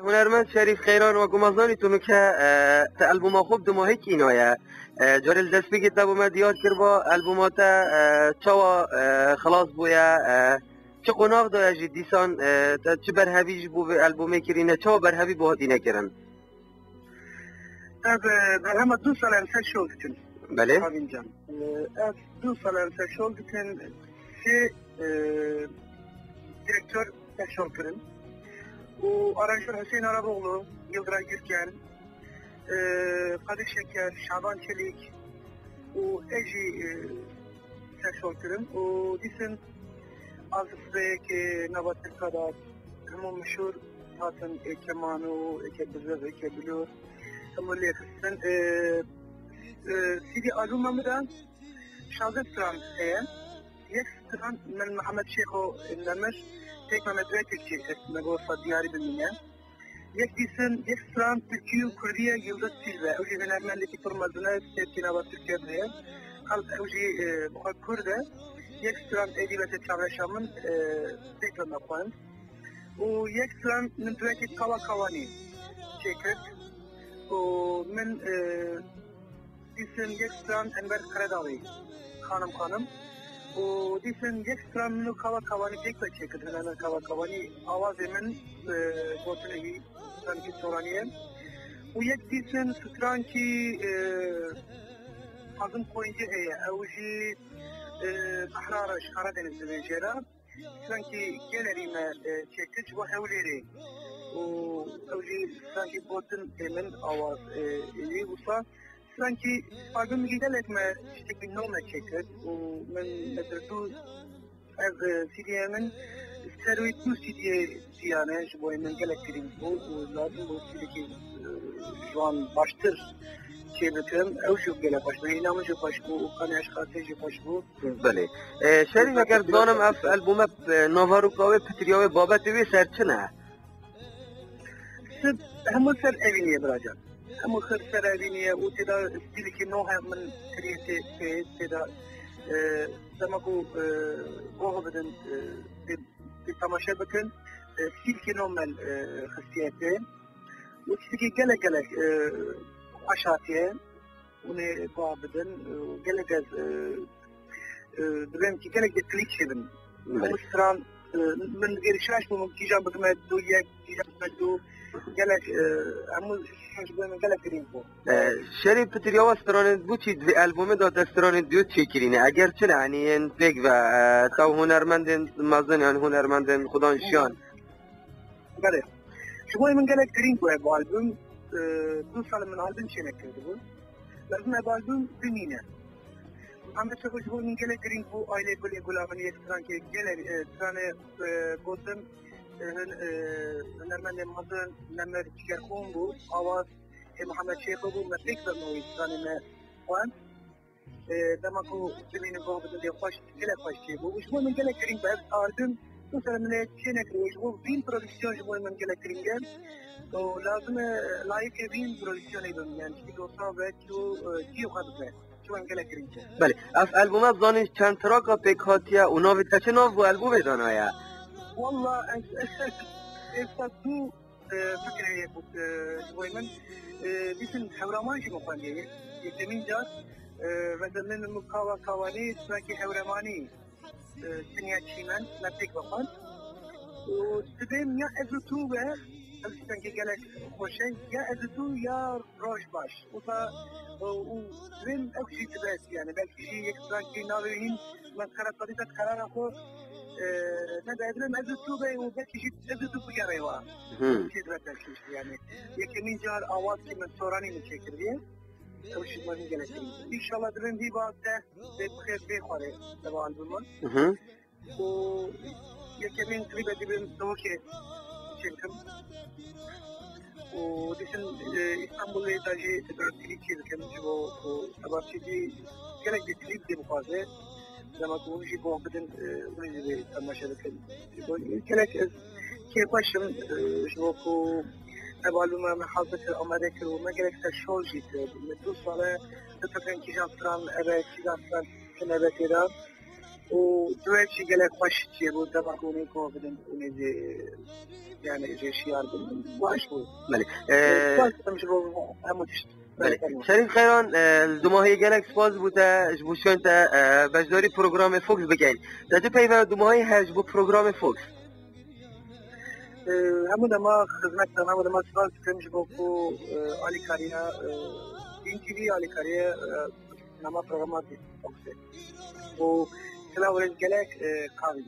هنرمند شریف خیران و گمازانی تو که تا البوم خوب دو ماهی کینایه جارل دست بگید تا بومد یاد کر با البومات چوا خلاص بویا چه قناق داره جی دیسان تا چه برهویج بو البومه کرینه چوا برهوی بو هدینه کرن از برهم 2 سال امسال شغل کن بله از 2 سال امسال شغل کن سه direktör şarkının. O aranjör Hüseyin Araboğlu, Yıldıray Gürken, Kadir Şeker, Şaban Çelik, o Eji şarkının. O disin Azıfrek, Nabatil Kadar, hem meşhur hatın Kemanu, Ekebizir, Ekebilur, Tamurli Eksen. CD albümümü de Şazet Sıran Eyen. يكثر من محمد شيخو النمر هيك ما مدريتك اسمه غوصة دياري بالمياه يكثر تركيا وكوريا يلدت سيلفا اوجي من ارمان اللي كتر مزنا سيبكينا باتركيا بها قلت اوجي بخار كردة يكثر اديبة الشعب شامن ذكر مقوان ويكثر من دواكي كوا كواني شيكت ومن اسم يكثر انبر كرداوي خانم و دیسن یک ستران منو کوا کوانی پیک بچه کدن انا کوا کوانی آواز من بوتنهی ستران کی سورانیه و یک دیسن ستران کی azım koyuncu heye evji ahrarış Karadeniz denizlere sanki gelerime çekiç ve evleri o evji sanki botun emin avaz iyi olsa sanki albüm giderek mi işte bir nome çekiyor o ben medresu az CD'nin steroidli CD yani şu boyunca gerektiğim bu lazım bu CD'ki şu an baştır çevirdim evşu gele başına inanmışı baş bu kan aşkateci baş bu بله شریف اگر دانم اف البوم نوواروکا و پتریا و بابت وی سرچنه همون سر eviniye bırakacağım همون سر eviniye o teda stili ki no hem من kriyete teda zaman bu o بدن bir tamaşa bakın stil ki normal hissiyeti o stili ki gele aşağıya onu bağladın gele دبیم که گله کلیک شدم مستران من گریشاش بودم کیجان بدم دو یک کیجان بدم گله همون شش بودم گله کریم بود شریف پتریا و استران بو چی دی البوم داد استران دیو چی کرینه اگر چه یعنی این پیک و تا هنرمندن مازن یعنی هنرمندن خدانشیان بله شما من گله کریم بود با البوم 2 سال من البوم چنک کرده بود لازم البوم ببینه हम तो कुछ वो निकले करें वो आइले को लिए गुलामनी एक तरह के गले तरह ने बोतन नरमन ने मदन नमर चिकरखून वो आवाज मोहम्मद शेख वो मस्तिक करना हुई तरह में वन दमा को जमीन को बदल दिया खुश गले खुश वो उसको من गले करें बस आर्दन तो सर मैंने चेने करी वो बीन प्रोडक्शन जो من गले करेंगे तो लाज़िम लाइक बीन प्रोडक्शन ही बन يعني कि दोस्तों बैठो क्यों खाते हैं بله از البوم زانش چند تراکا پیک هاتیه و ناوی چه ناو بو البوم دانایه والله استاتو فكرة بود شوي من بيسن حورمان شي مقاندي يتمين جات مثلا المقاوة كواني سناكي حورماني سنيا تشيمان نبتك بقان وتبين يا ازوتوبة sanki gerek hoşen ya ezitu ya rojbaş o da rin ekşitibet yani belki şey sanki navihin maskara tarikat karara ko ne derdim ezitu be o belki şey ezitu bu gene var kitibet yani yekimin jar avaz ki men sorani mi çekir diye o şey bana gelecek inşallah dedim bir vakte bir khare devam albümün o yekimin tribedibim doke çekim وديسن اسطنبول تاجي تبعتلي كذا كان جو تبعتلي كان كليب دي مقازة لما تقول شيء بوم بدن ونجي تماشى لكن كان كيف باشم جو كو أبغى ما محاضر أمريكا وما قالك تشول جيت مدرس على تفكر كيجان فران أبى كيجان فران كنا بكرة ودويتش قالك باش تجيبوا تبعوني كو بدن ونجي يعني جيشيار باش بو بله مش بو هموتش بله شریف خیران دوماهی گلک سپاس بوده جبو شون تا بجداری پروگرام فوکس بگین تا تو پیوه دوماهی هر جبو پروگرام فوکس همون ما خدمت دارم همون ما سوال کمش بو کو آلی کاریا این تیوی آلی کاریا نما پروگرامات فوکس و کلا ورز گلک کاوی